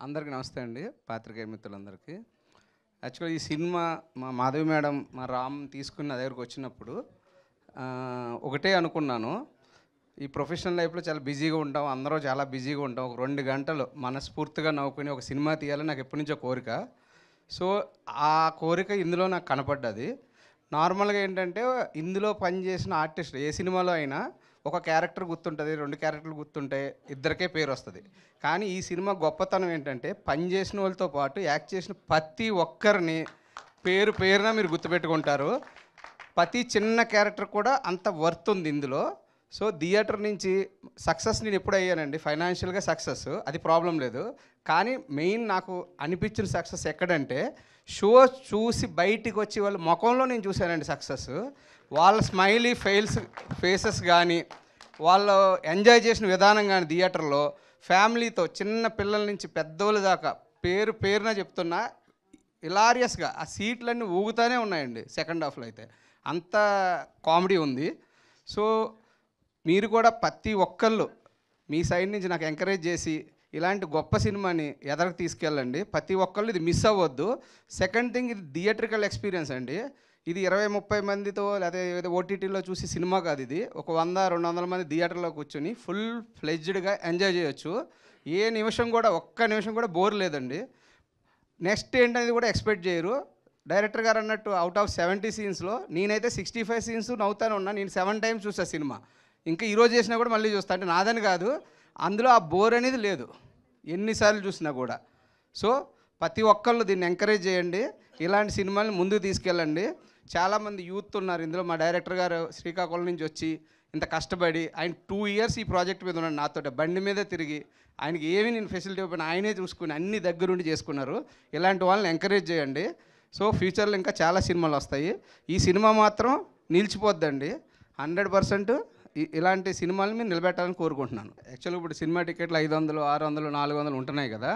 అందరికీ నమస్తే అండి, పాత్రికేయ మిత్రులందరికీ. యాక్చువల్గా ఈ సినిమా మా మాధవి మేడం, మా రామ్ తీసుకుని నా దగ్గరకు వచ్చినప్పుడు ఒకటే అనుకున్నాను. ఈ ప్రొఫెషనల్ లైఫ్లో చాలా బిజీగా ఉంటాం, అందరూ చాలా బిజీగా ఉంటాం. ఒక 2 గంటలు మనస్ఫూర్తిగా నవ్వుకుని ఒక సినిమా తీయాలని నాకు ఎప్పటి నుంచో కోరిక. సో ఆ కోరిక ఇందులో నాకు కనపడ్డది. నార్మల్గా ఏంటంటే ఇందులో పనిచేసిన ఆర్టిస్ట్ ఏ సినిమాలో అయినా ఒక క్యారెక్టర్ గుర్తుంటుంది, 2 క్యారెక్టర్లు గుర్తుంటాయి, ఇద్దరికే పేరు వస్తుంది. కానీ ఈ సినిమా గొప్పతనం ఏంటంటే పనిచేసిన వాళ్ళతో పాటు యాక్ట్ చేసిన ప్రతి ఒక్కరిని పేరున మీరు గుర్తుపెట్టుకుంటారు. ప్రతి చిన్న క్యారెక్టర్ కూడా అంత వర్త్ ఉంది ఇందులో. సో థియేటర్ నుంచి సక్సెస్ నేను ఎప్పుడు అయ్యానండి, ఫైనాన్షియల్గా సక్సెస్, అది ప్రాబ్లం లేదు. కానీ మెయిన్ నాకు అనిపించిన సక్సెస్ ఎక్కడంటే షో చూసి బయటికి వచ్చి వాళ్ళ ముఖంలో నేను చూశానండి సక్సెస్. వాళ్ళ స్మైలీ ఫేసెస్ కానీ, వాళ్ళు ఎంజాయ్ చేసిన విధానం కానీ థియేటర్లో ఫ్యామిలీతో చిన్న పిల్లల నుంచి పెద్దోళ్ళ దాకా పేరున చెప్తున్నా హిలారియస్గా ఆ సీట్లన్నీ ఊగుతూనే ఉన్నాయండి. సెకండ్ హాఫ్లో అయితే అంత కామెడీ ఉంది. సో మీరు కూడా ప్రతి ఒక్కళ్ళు మీ సైడ్ నుంచి నాకు ఎంకరేజ్ చేసి ఇలాంటి గొప్ప సినిమాని ఎదరకు తీసుకెళ్ళండి. ప్రతి ఒక్కళ్ళు ఇది మిస్ అవ్వద్దు. సెకండ్ థింగ్, ఇది థియేట్రికల్ ఎక్స్పీరియన్స్ అండి. ఇది 20-30 మందితో లేదా ఏదో ఓటీటీలో చూసి సినిమా కాదు. ఇది ఒక 100-200 మంది థియేటర్లో కూర్చొని ఫుల్ ఫ్లెడ్జ్డ్గా ఎంజాయ్ చేయొచ్చు. ఏ నిమిషం కూడా, ఒక్క నిమిషం కూడా బోర్ లేదండి. నెక్స్ట్ ఏంటనేది కూడా ఎక్స్పెక్ట్ చేయరు. డైరెక్టర్ గారు అన్నట్టు అవుట్ ఆఫ్ 70 సీన్స్లో నేనైతే 65 సీన్స్ నవ్వుతానే ఉన్నా. నేను 7 టైమ్స్ చూసా సినిమా. ఇంకా ఈరోజు చేసినా కూడా మళ్ళీ చూస్తా. అంటే నాదని కాదు, అందులో ఆ బోర్ అనేది లేదు ఎన్నిసార్లు చూసినా కూడా. సో ప్రతి ఒక్కళ్ళు దీన్ని ఎంకరేజ్ చేయండి, ఇలాంటి సినిమాని ముందుకు తీసుకెళ్ళండి. చాలామంది యూత్ ఉన్నారు ఇందులో. మా డైరెక్టర్ గారు శ్రీకాకుళం నుంచి వచ్చి ఇంత కష్టపడి ఆయన 2 ఇయర్స్ ఈ ప్రాజెక్ట్ మీద ఉన్నాడు నాతో. బండి మీదే తిరిగి ఆయనకి ఏమి నేను ఫెసిలిటీ ఇవ్వను, ఆయనే చూసుకుని అన్ని దగ్గరుండి చేసుకున్నారు. ఇలాంటి వాళ్ళని ఎంకరేజ్ చేయండి. సో ఫ్యూచర్లో ఇంకా చాలా సినిమాలు వస్తాయి. ఈ సినిమా మాత్రం నిలిచిపోద్దండి 100%. ఇలాంటి సినిమాలను మీరు నిలబెట్టాలని కోరుకుంటున్నాను. యాక్చువల్గా ఇప్పుడు సినిమా టికెట్లు 500, 600, 400 ఉంటున్నాయి కదా.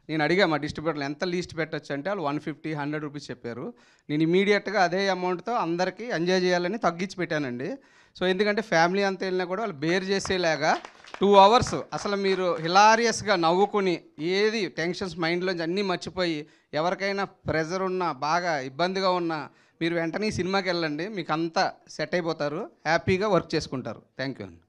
నేను అడిగా మా డిస్ట్రిబ్యూటర్లు ఎంత లీస్ట్ పెట్టచ్చు అంటే వాళ్ళు 150, 100 రూపీస్ చెప్పారు. నేను ఇమీడియట్గా అదే అమౌంట్తో అందరికీ ఎంజాయ్ చేయాలని తగ్గించి పెట్టానండి. సో ఎందుకంటే ఫ్యామిలీ అంతా వెళ్ళినా కూడా వాళ్ళు బేర్ చేసేలాగా 2 అవర్స్ అసలు మీరు హిలారియస్గా నవ్వుకుని ఏది టెన్షన్స్ మైండ్లోంచి అన్నీ మర్చిపోయి, ఎవరికైనా ప్రెజర్ ఉన్నా, బాగా ఇబ్బందిగా ఉన్నా మీరు వెంటనే ఈ సినిమాకి వెళ్ళండి. మీకు అంతా సెట్ అయిపోతారు, హ్యాపీగా వర్క్ చేసుకుంటారు. థ్యాంక్ యూ అండి.